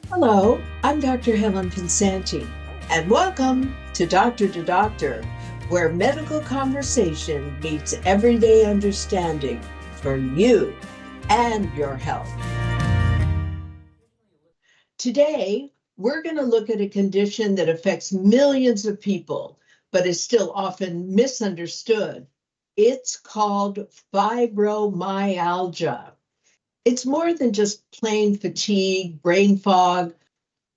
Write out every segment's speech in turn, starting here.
Hello, I'm Dr. Helen PENSANTI, and welcome to Doctor, where medical conversation meets everyday understanding for you and your health. Today, we're going to look at a condition that affects millions of people, but is still often misunderstood. It's called fibromyalgia. It's more than just plain fatigue, brain fog,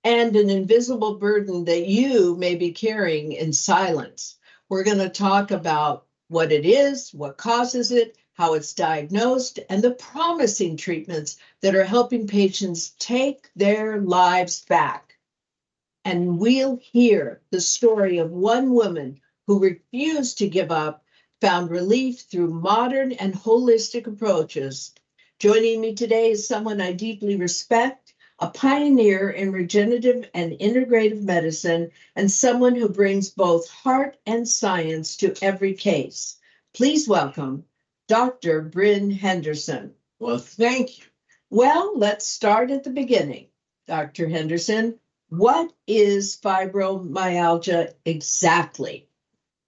and an invisible burden that you may be carrying in silence. We're going to talk about what it is, what causes it, how it's diagnosed, and the promising treatments that are helping patients take their lives back. And we'll hear the story of one woman who refused to give up, found relief through modern and holistic approaches. Joining me today is someone I deeply respect, a pioneer in regenerative and integrative medicine, and someone who brings both heart and science to every case. Please welcome Dr. Bryn Henderson. Well, thank you. Well, let's start at the beginning. Dr. Henderson, what is fibromyalgia exactly?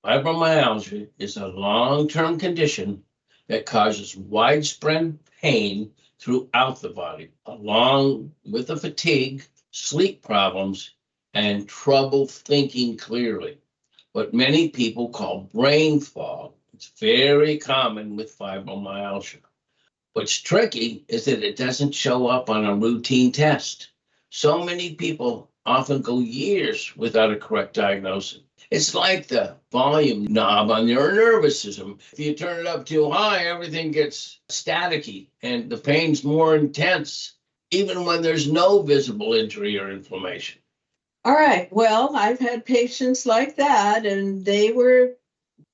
Fibromyalgia is a long-term condition that causes widespread pain throughout the body, along with the fatigue, sleep problems, and trouble thinking clearly. What many people call brain fog. It's very common with fibromyalgia. What's tricky is that it doesn't show up on a routine test. So many people often go years without a correct diagnosis. It's like the volume knob on your nervous system. If you turn it up too high, everything gets staticky and the pain's more intense, even when there's no visible injury or inflammation. All right. Well, I've had patients like that, and they were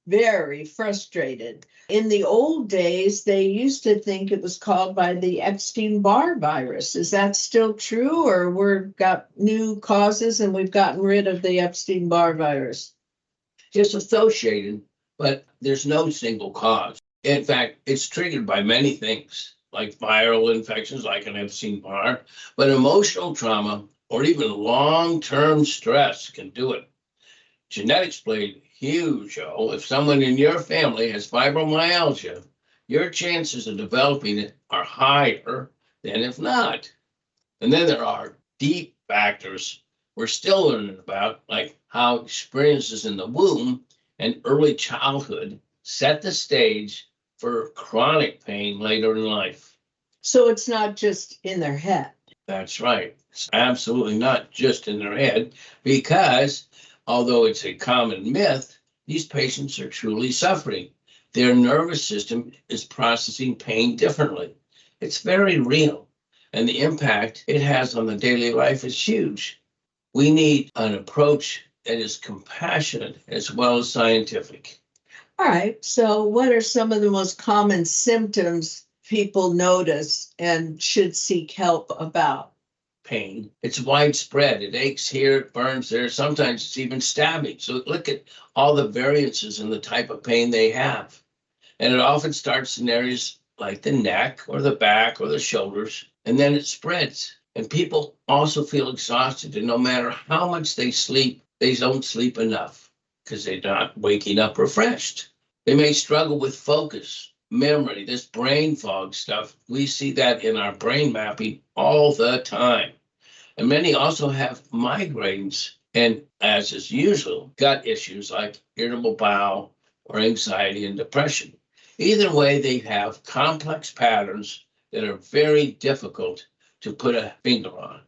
very frustrated. In the old days, they used to think it was caused by the Epstein-Barr virus. Is that still true, or we've got new causes and we've gotten rid of the Epstein-Barr virus? It's associated, but there's no single cause. In fact, it's triggered by many things, like viral infections, like an Epstein-Barr, but emotional trauma or even long-term stress can do it. Genetics played a huge role. If someone in your family has fibromyalgia, your chances of developing it are higher than if not. And then there are deep factors we're still learning about, like how experiences in the womb and early childhood set the stage for chronic pain later in life. So it's not just in their head. That's right. It's absolutely not just in their head, because although it's a common myth, these patients are truly suffering. Their nervous system is processing pain differently. It's very real, and the impact it has on the daily life is huge. We need an approach that is compassionate as well as scientific. All right. So, what are some of the most common symptoms people notice and should seek help about? Pain. It's widespread. It aches here, it burns there. Sometimes it's even stabbing. So look at all the variances in the type of pain they have. And it often starts in areas like the neck or the back or the shoulders, and then it spreads. And people also feel exhausted, and no matter how much they sleep, they don't sleep enough because they're not waking up refreshed. They may struggle with focus, memory, this brain fog stuff. We see that in our brain mapping all the time. And many also have migraines and, as is usual, gut issues like irritable bowel or anxiety and depression. Either way, they have complex patterns that are very difficult to put a finger on.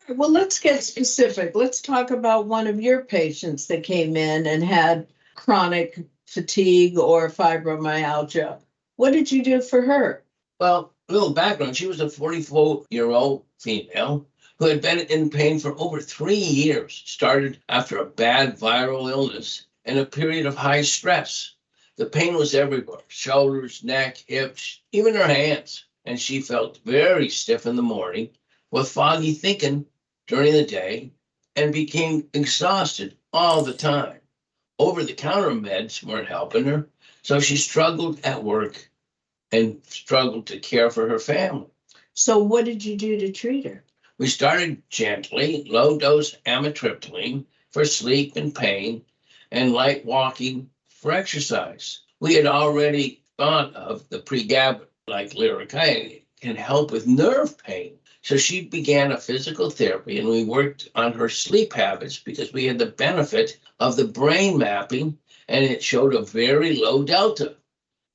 Well, let's get specific. Let's talk about one of your patients that came in and had chronic fatigue or fibromyalgia. What did you do for her? Well, a little background. She was a 44-year-old female who had been in pain for over 3 years, started after a bad viral illness and a period of high stress. The pain was everywhere, shoulders, neck, hips, even her hands. And she felt very stiff in the morning with foggy thinking during the day and became exhausted all the time. Over-the-counter meds weren't helping her, so she struggled at work and struggled to care for her family. So, what did you do to treat her? We started gently, low dose amitriptyline for sleep and pain, and light walking for exercise. We had already thought of the pregabalin like Lyrica can help with nerve pain. So she began a physical therapy, and we worked on her sleep habits because we had the benefit of the brain mapping, and it showed a very low delta.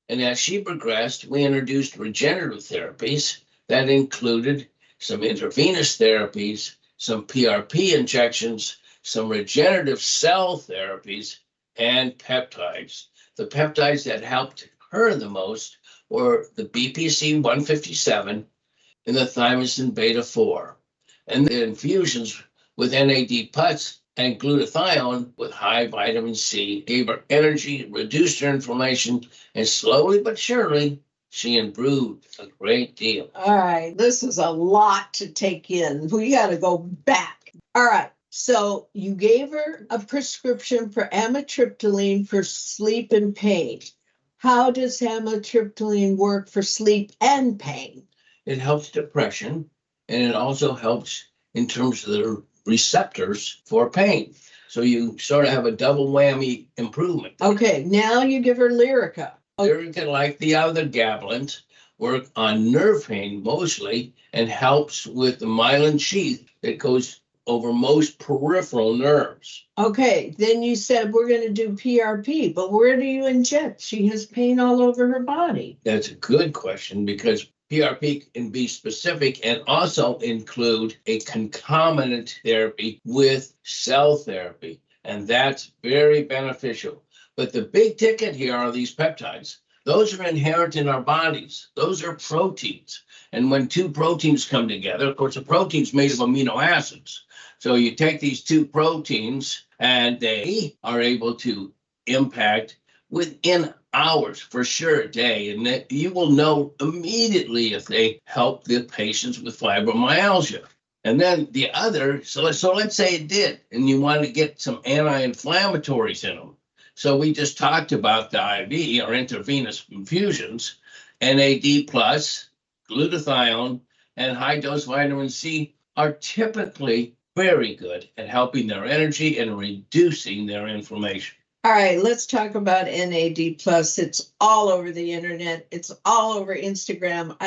And as she progressed, we introduced regenerative therapies that included some intravenous therapies, some PRP injections, some regenerative cell therapies, and peptides. The peptides that helped her the most were the BPC 157 and the thymosin beta 4. And the infusions with NAD plus and glutathione with high vitamin C gave her energy, reduced her inflammation, and slowly but surely, she improved a great deal. All right, this is a lot to take in. We got to go back. All right, so you gave her a prescription for amitriptyline for sleep and pain. How does amitriptyline work for sleep and pain? It helps depression, and it also helps in terms of the receptors for pain. So you sort of have a double whammy improvement. Okay, now you give her Lyrica. Lyrica, like the other gabalins, work on nerve pain mostly and helps with the myelin sheath that goes over most peripheral nerves. Okay, then you said we're going to do PRP, but where do you inject? She has pain all over her body. That's a good question because PRP can be specific and also include a concomitant therapy with cell therapy, and that's very beneficial. But the big ticket here are these peptides. Those are inherent in our bodies. Those are proteins. And when two proteins come together, of course, a protein is made of amino acids. So you take these two proteins and they are able to impact within hours, for sure, a day. And that you will know immediately if they help the patients with fibromyalgia. And then the other, so let's say it did, and you want to get some anti-inflammatories in them. So we just talked about the IV or intravenous infusions, NAD plus, glutathione, and high dose vitamin C are typically very good at helping their energy and reducing their inflammation. All right, let's talk about NAD plus. It's all over the internet. It's all over Instagram.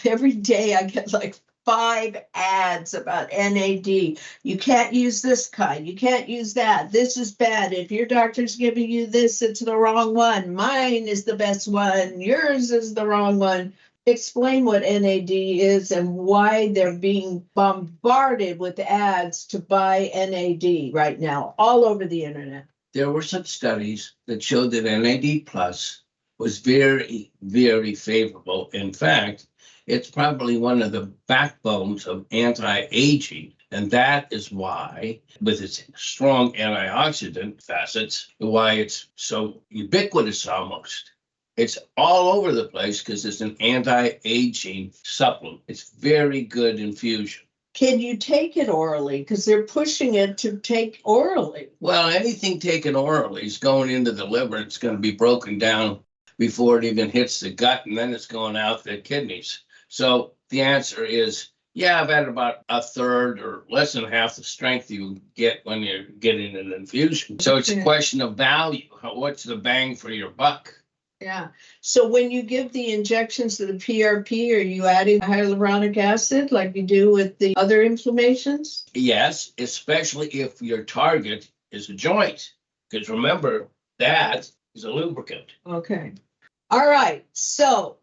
Every day I get like 5 ads about NAD. You can't use this kind. You can't use that. This is bad. If your doctor's giving you this, it's the wrong one. Mine is the best one. Yours is the wrong one. Explain what NAD is and why they're being bombarded with ads to buy NAD right now, all over the internet. There were some studies that showed that NAD plus was very, very favorable. In fact, it's probably one of the backbones of anti-aging. And that is why, with its strong antioxidant facets, why it's so ubiquitous almost. It's all over the place because it's an anti-aging supplement. It's very good infusion. Can you take it orally? Because they're pushing it to take orally. Well, anything taken orally is going into the liver. It's going to be broken down before it even hits the gut, and then it's going out the kidneys. So the answer is, yeah, about a third or less than half the strength you get when you're getting an infusion. So it's a question of value. What's the bang for your buck? Yeah. So when you give the injections to the PRP, are you adding hyaluronic acid like you do with the other inflammations? Yes, especially if your target is a joint. Because remember, that is a lubricant. Okay. All right. So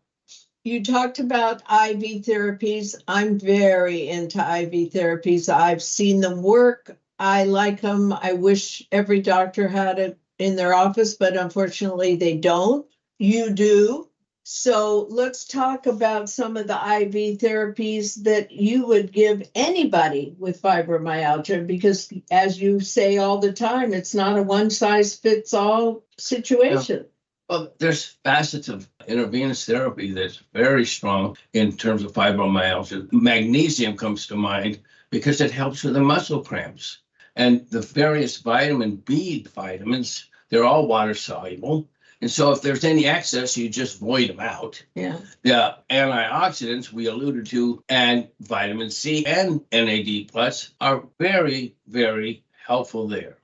you talked about IV therapies. I'm very into IV therapies. I've seen them work. I like them. I wish every doctor had it in their office, but unfortunately they don't. You do. So let's talk about some of the IV therapies that you would give anybody with fibromyalgia, because as you say all the time, it's not a one size fits all situation. Well, there's facets of intravenous therapy that's very strong in terms of fibromyalgia. Magnesium comes to mind because it helps with the muscle cramps. And the various vitamin B vitamins, they're all water soluble. And so if there's any excess, you just void them out. Yeah. The antioxidants we alluded to and vitamin C and NAD plus are very, very helpful there.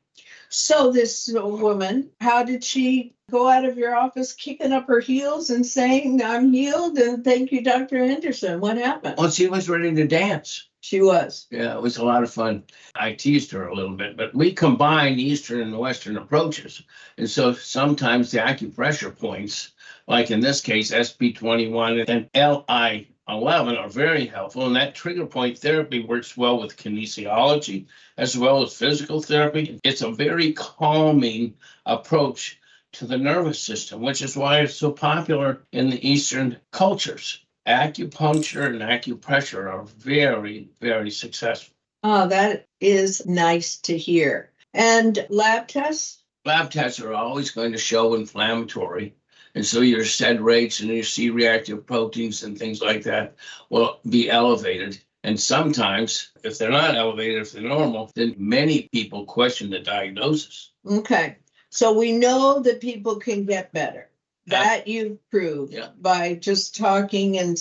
So this woman, how did she go out of your office kicking up her heels and saying, I'm healed and thank you, Dr. Henderson? What happened? Well, she was ready to dance. She was. Yeah, it was a lot of fun. I teased her a little bit, but we combined Eastern and Western approaches. And so sometimes the acupressure points, like in this case, SP21 and LI11 are very helpful. And that trigger point therapy works well with kinesiology as well as physical therapy. It's a very calming approach to the nervous system, which is why it's so popular in the Eastern cultures. Acupuncture and acupressure are very, very successful. Oh, that is nice to hear. And lab tests? Lab tests are always going to show inflammatory. And so your SED rates and your C-reactive proteins and things like that will be elevated. And sometimes, if they're not elevated, if they're normal, then many people question the diagnosis. Okay. So we know that people can get better. That you've proved by just talking and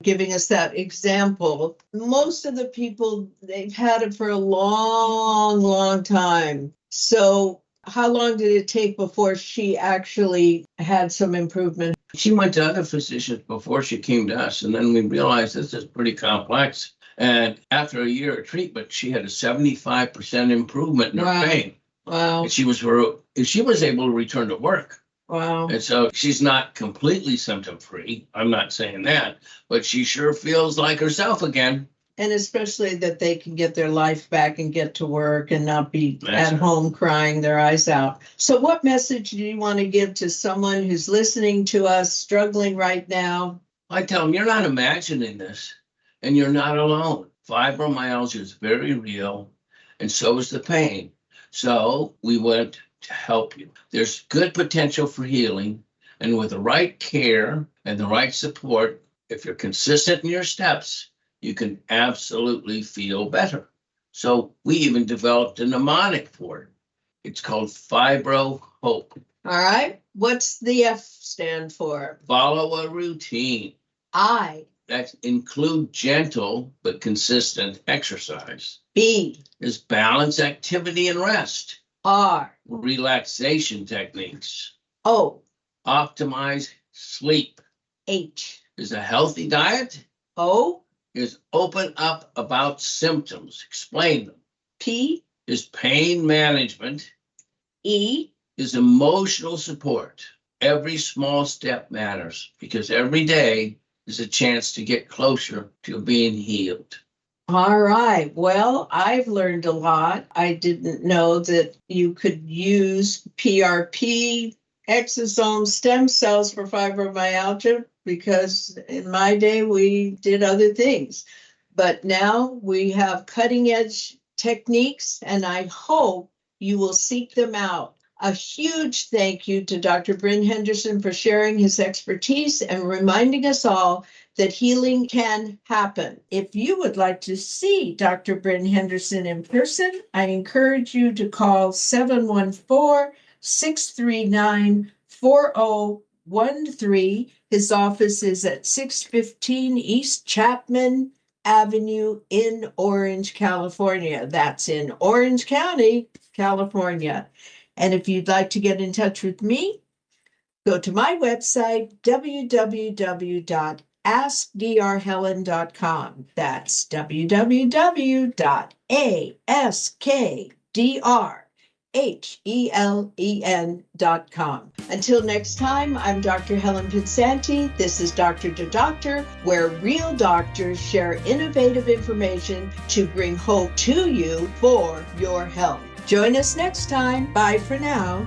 giving us that example. Most of the people, they've had it for a long, long time. So how long did it take before she actually had some improvement? She went to other physicians before she came to us. And then we realized this is pretty complex. And after a year of treatment, she had a 75% improvement in her pain. Wow. And she was able to return to work. Wow. And so she's not completely symptom free. I'm not saying that, but she sure feels like herself again. And especially that they can get their life back and get to work and not be at home crying their eyes out. So what message do you want to give to someone who's listening to us, struggling right now? I tell them, you're not imagining this and you're not alone. Fibromyalgia is very real, and so is the pain. So we went to help you. There's good potential for healing, and with the right care and the right support, if you're consistent in your steps, you can absolutely feel better. So we even developed a mnemonic for it. It's called Fibro Hope. All right. What's the F stand for? Follow a routine. I. That include gentle but consistent exercise. B. Is balance, activity, and rest. R. Relaxation techniques. O. Optimize sleep. H. Is a healthy diet. O. Is open up about symptoms. Explain them. P. Is pain management. E. Is emotional support. Every small step matters because every day is a chance to get closer to being healed. All right. Well, I've learned a lot. I didn't know that you could use PRP, exosome stem cells for fibromyalgia because in my day we did other things. But now we have cutting edge techniques and I hope you will seek them out. A huge thank you to Dr. Bryn Henderson for sharing his expertise and reminding us all that healing can happen. If you would like to see Dr. Bryn Henderson in person, I encourage you to call 714-639-4013. His office is at 615 East Chapman Avenue in Orange, California. That's in Orange County, California. And if you'd like to get in touch with me, go to my website, www.askdrhelen.com. That's www.askdrhelen.com. Until next time, I'm Dr. Helen PENSANTI. This is Doctor to Doctor, where real doctors share innovative information to bring hope to you for your health. Join us next time. Bye for now.